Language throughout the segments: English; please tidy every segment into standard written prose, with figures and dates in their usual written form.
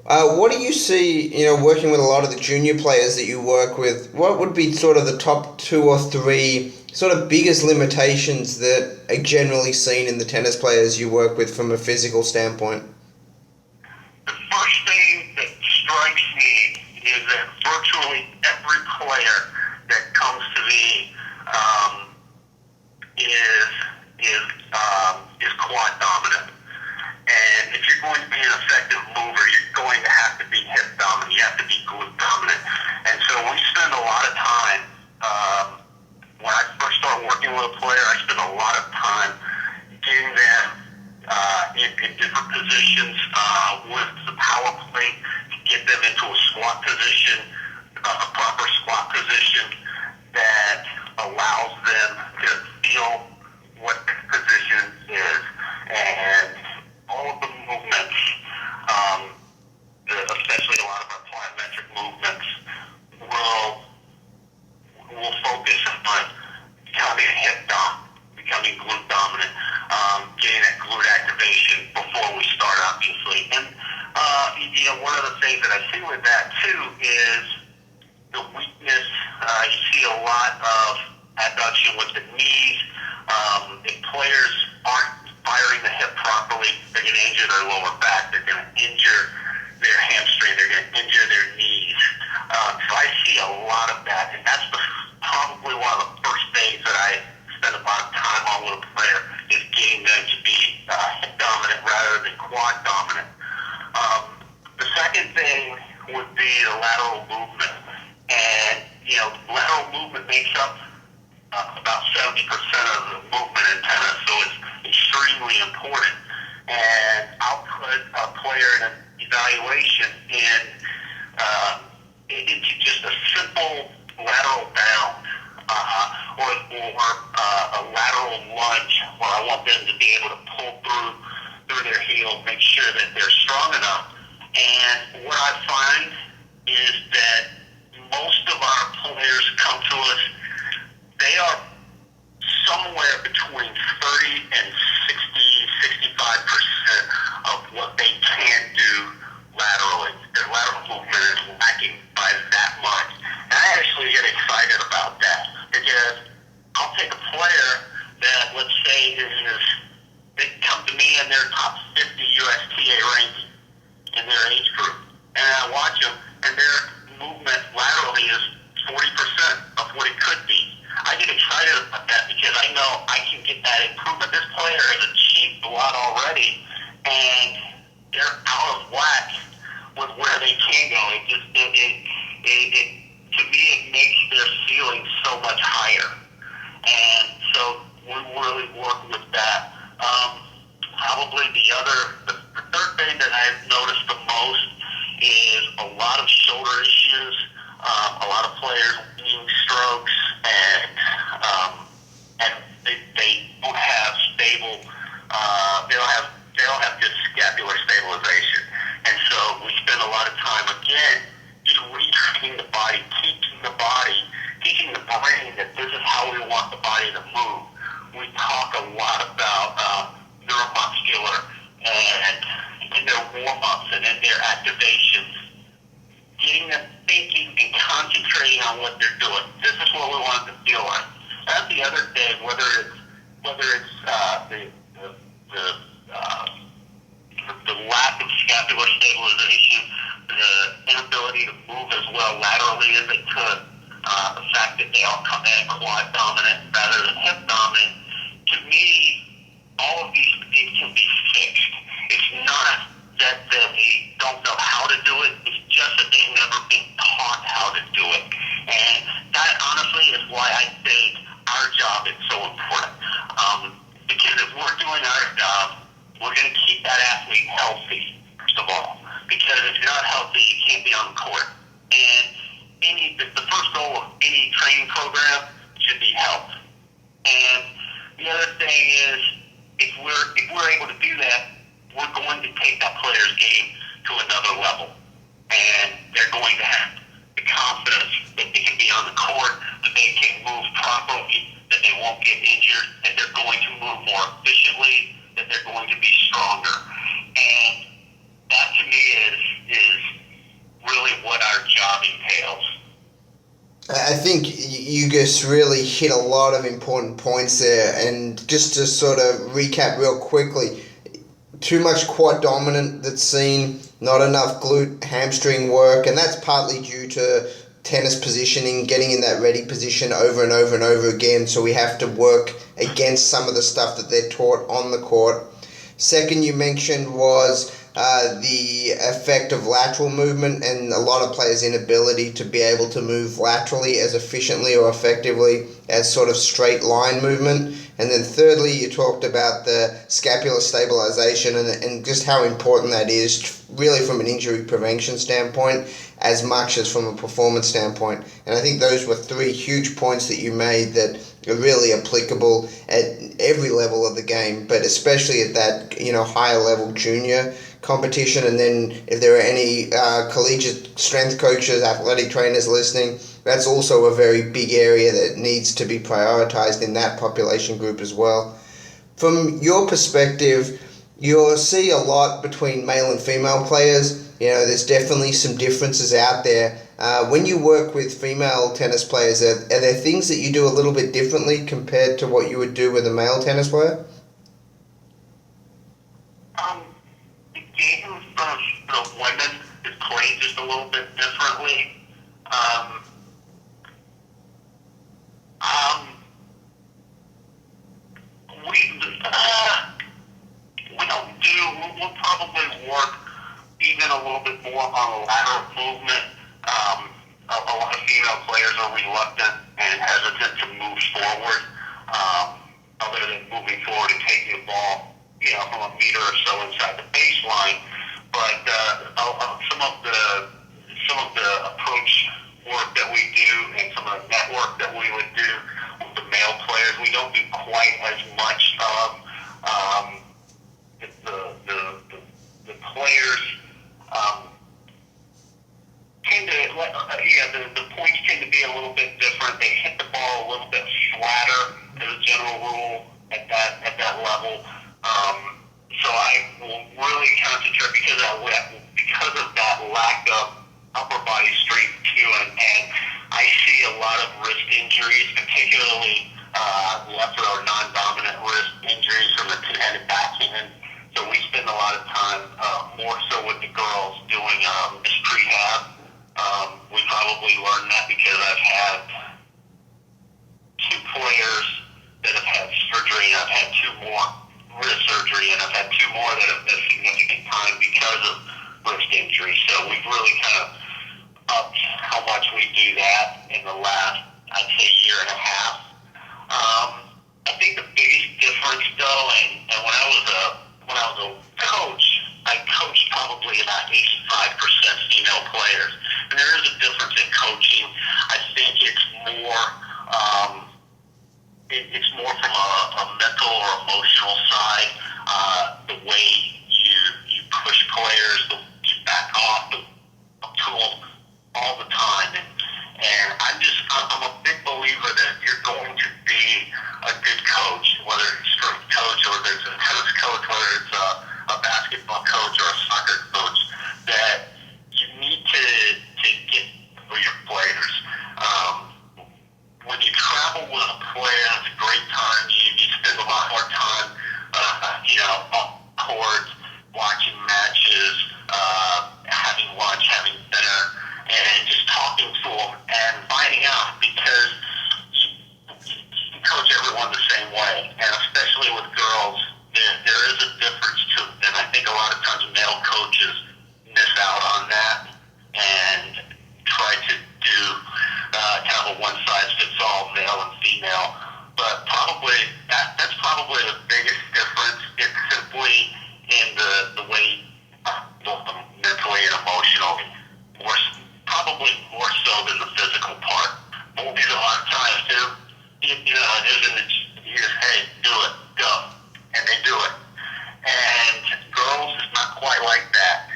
What do you see, working with a lot of the junior players that you work with? What would be sort of the top two or three sort of biggest limitations that are generally seen in the tennis players you work with from a physical standpoint? The first thing that strikes me is that virtually every player that comes to me um, is is quad dominant. And if you're going to be an effective mover, you're going to have to be hip dominant. You have to be glute dominant. And so we spend a lot of time. When I first started working with a player, I spent a lot of time getting them in different positions with the power plate to get them into a squat position, a proper squat position that allows them to feel what the position is. And all of the movements, especially a lot of our plyometric movements, will focus on becoming hip dominant, becoming glute dominant, getting that glute activation before we start, obviously. And one of the things that I see with that too is the weakness. You see a lot of abduction with the knees. If players aren't firing the hip properly, they're going to injure their lower back. They're going to injure their hamstring. They're going to injure their knees. So I see a lot of that, and that's probably one of the first things that I spend a lot of time on with a player is getting them to be hip dominant rather than quad dominant. The second thing would be the lateral movement, and lateral movement makes up about 70% of the movement in tennis, so it's extremely important. And I'll put a player in an evaluation into just a simple lateral bound or a lateral lunge where I want them to be able to pull through their heel, make sure that they're strong enough. And what I find is that most of our players come to us, they are somewhere between 30 and 65% of what they can do laterally. Their lateral movement is lacking by that much. And I actually get excited about that because I'll take a player that, let's say, they come to me in their top 50 USTA ranking in their age group. And I watch them, and their movement laterally is 40% of what it could be. I get excited about that because I know I can get that improvement. This player has achieved a lot already, and they're out of whack with where they can go. To me, it makes their ceiling so much higher. And so we really work with that. Probably the third thing that I've noticed the most is a lot of shoulder issues, a lot of players winning strokes, and they don't have stable, they don't have good scapular stabilization, and so we spend a lot of time again just retraining the body, teaching the brain that this is how we want the body to move. We talk a lot about neuromuscular and in their warm-ups and in their activations, getting them thinking and concentrating on what they're doing. This is what we want them to feel like. That's the other thing, whether it's the lack of scapular stabilization, the inability to move as well laterally as they could, the fact that they all come in quad dominant rather than hip dominant. To me, all of these things can be fixed. It's not that they don't know how to do it. It's just that they've never been taught how to do it. And that honestly is why I think our job is so important. Because if we're doing our job, we're going to keep that athlete healthy, first of all. Because if you're not healthy, you can't be on the court. And the first goal of any training program should be health. And the other thing is, if we're able to do that, we're going to take that player's game to another level. And they're going to have the confidence that they can be on the court, that they can move properly, that they won't get injured, that they're going to move more efficiently, that they're going to be stronger. And that to me is think you just really hit a lot of important points there. And just to sort of recap real quickly, too much quad dominant that's seen, not enough glute hamstring work, and that's partly due to tennis positioning, getting in that ready position over and over and over again, so we have to work against some of the stuff that they're taught on the court. Second you mentioned was the effect of lateral movement and a lot of players' inability to be able to move laterally as efficiently or effectively as sort of straight line movement. And then thirdly, you talked about the scapular stabilization and just how important that is really from an injury prevention standpoint as much as from a performance standpoint. And I think those were three huge points that you made that are really applicable at every level of the game, but especially at that, higher level junior competition. And then if there are any collegiate strength coaches, athletic trainers listening, that's also a very big area that needs to be prioritized in that population group as well. From your perspective, you'll see a lot between male and female players. There's definitely some differences out there. When you work with female tennis players, are there things that you do a little bit differently compared to what you would do with a male tennis player? The game of women is played just a little bit differently. We'll probably work even a little bit more on lateral movement. A lot of female players are reluctant and hesitant to move forward, other than moving forward and taking the ball, from a meter or so inside the baseline. But some of the approach work that we do and some of the network that we would do with the male players, we don't do quite as much of. The players tend to, the points tend to be a little bit different. They hit the ball a little bit flatter as a general rule at that level. So I will really concentrate because of that lack of upper body strength too, and I see a lot of wrist injuries, particularly left or non-dominant wrist injuries from the two-handed backhand. So we spend a lot of time more so with the girls doing this prehab. We probably learned that because I've had two players that have had surgery, and I've had two more wrist surgery, and I've had two more that have missed significant time because of wrist injury. So we've really kind of upped how much we do that in the last, I'd say, year and a half. I think the biggest difference, though, and when I was a coach, I coached probably about 85% female players, and there is a difference in coaching. I think it's more from a mental or emotional side. The way you push players, you back off the tool all the time, and I'm a big believer that you're going to be a good coach, whether it's a strength coach or whether it's a tennis coach, whether it's a basketball coach or a soccer coach, that you need to get for your players. When you travel with a player, it's a great time. You spend a lot more time, on court, watching matches, having lunch, having dinner, and just talking to them and finding out, because you coach everyone the same way, and especially with girls, there is a difference to it, and I think a lot of times male coaches miss out on that and try to do kind of a one-size-fits-all, male and female. But probably that's probably the biggest difference. It's simply in the way, mentally and emotionally, probably more so than the physical part. Boys a lot of times too, it isn't that you just, hey, do it, go, and they do it. And girls, it's not quite like that.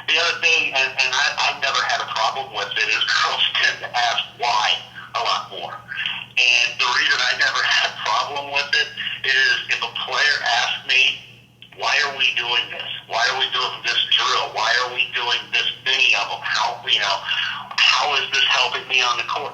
The other thing, and I've never had a problem with it, is girls tend to ask why a lot more. And the reason I never had a problem with it is if a player asks me, why are we doing this? Why are we doing this drill? Why are we doing this many of them? How is this helping me on the court?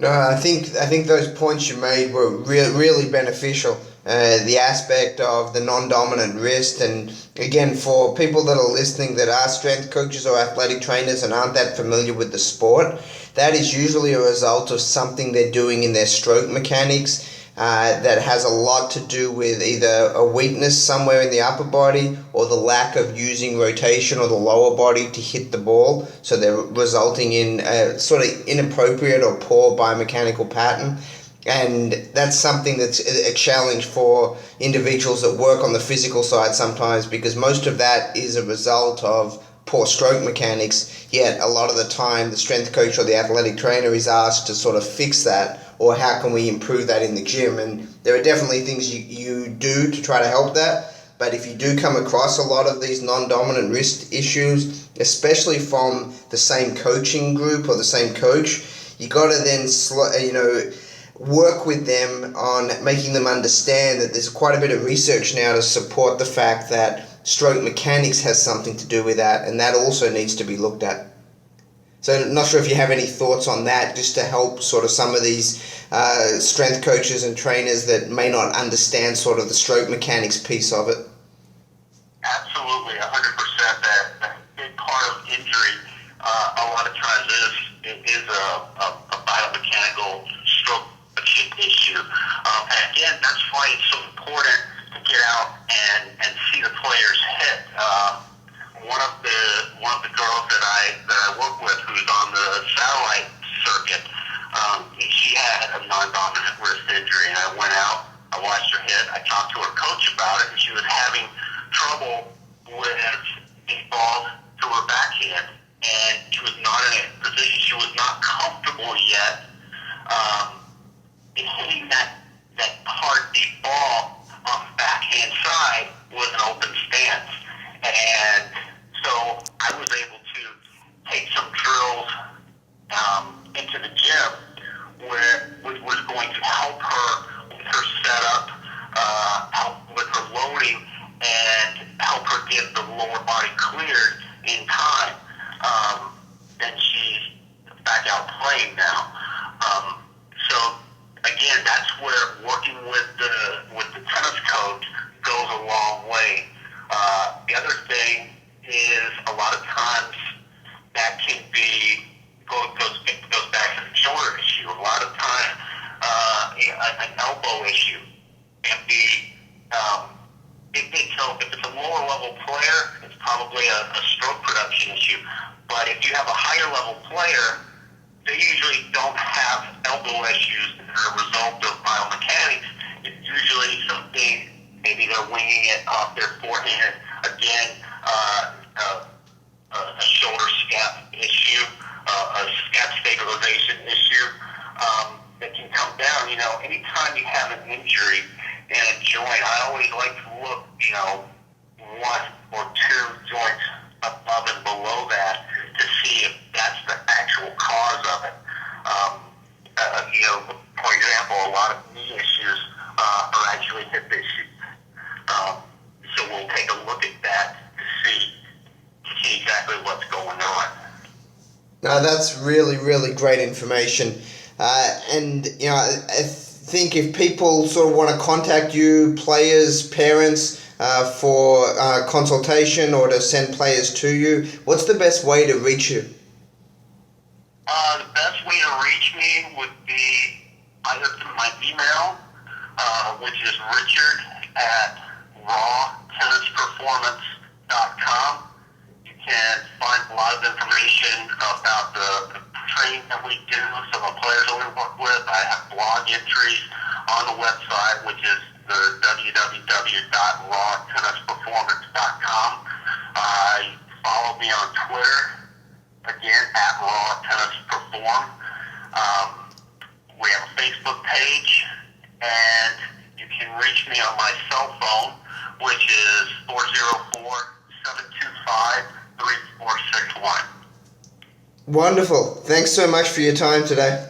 I think those points you made were really beneficial. The aspect of the non-dominant wrist, and again, for people that are listening that are strength coaches or athletic trainers and aren't that familiar with the sport, that is usually a result of something they're doing in their stroke mechanics. That has a lot to do with either a weakness somewhere in the upper body or the lack of using rotation or the lower body to hit the ball. So they're resulting in a sort of inappropriate or poor biomechanical pattern. And that's something that's a challenge for individuals that work on the physical side sometimes, because most of that is a result of poor stroke mechanics, yet a lot of the time the strength coach or the athletic trainer is asked to sort of fix that, or how can we improve that in the gym. And there are definitely things you do to try to help that, but if you do come across a lot of these non-dominant wrist issues, especially from the same coaching group or the same coach, you got to then work with them on making them understand that there's quite a bit of research now to support the fact that stroke mechanics has something to do with that, and that also needs to be looked at. So I'm not sure if you have any thoughts on that, just to help sort of some of these strength coaches and trainers that may not understand sort of the stroke mechanics piece of it. Absolutely, 100%. That big part of injury a lot of times is a biomechanical stroke issue. And again, that's why it's so important to get out and see the players hit. One of the girls that I work with, who's on the satellite circuit, she had a non-dominant wrist injury, and I went out, I watched her hit, I talked to her coach about it, and she was having trouble with a ball to her backhand, and she was not in a position, she was not comfortable yet in hitting that hard deep ball on the backhand side with an open stance. And so I was able to take some drills into the gym which was going to help her with her setup, help with her loading, and help her get the lower body cleared in time. And she's back out playing now. So again, that's where working with the tennis coach goes a long way. The other thing is a lot of times that can be goes back to the shoulder issue. A lot of times an elbow issue can be if it's a lower level player, it's probably a stroke production issue. But if you have a higher level player, they usually don't have elbow issues that are a result of biomechanics. It's usually something, maybe they're winging it off their forehand. Again, a shoulder scap issue, a scap stabilization issue that can come down. Anytime you have an injury in a joint, I always like to look, one or two joints above and below that to see if that's the actual cause of it. For example, a lot of knee issues are actually hip issues. So we'll take a look at that to see exactly what's going on. No, that's really, really great information. And I think if people sort of want to contact you, players, parents, for consultation or to send players to you, what's the best way to reach you? The best way to reach me would be either through my email, which is richard@rawtennisperformance.com. You can find a lot of information about the training that we do, some of the players that we work with. I have blog entries on the website, which is the www.rawtennisperformance.com. Follow me on Twitter, again, @rawtennisperform. We have a Facebook page, and you can reach me on my cell phone, which is 404-725-3461. Wonderful. Thanks so much for your time today.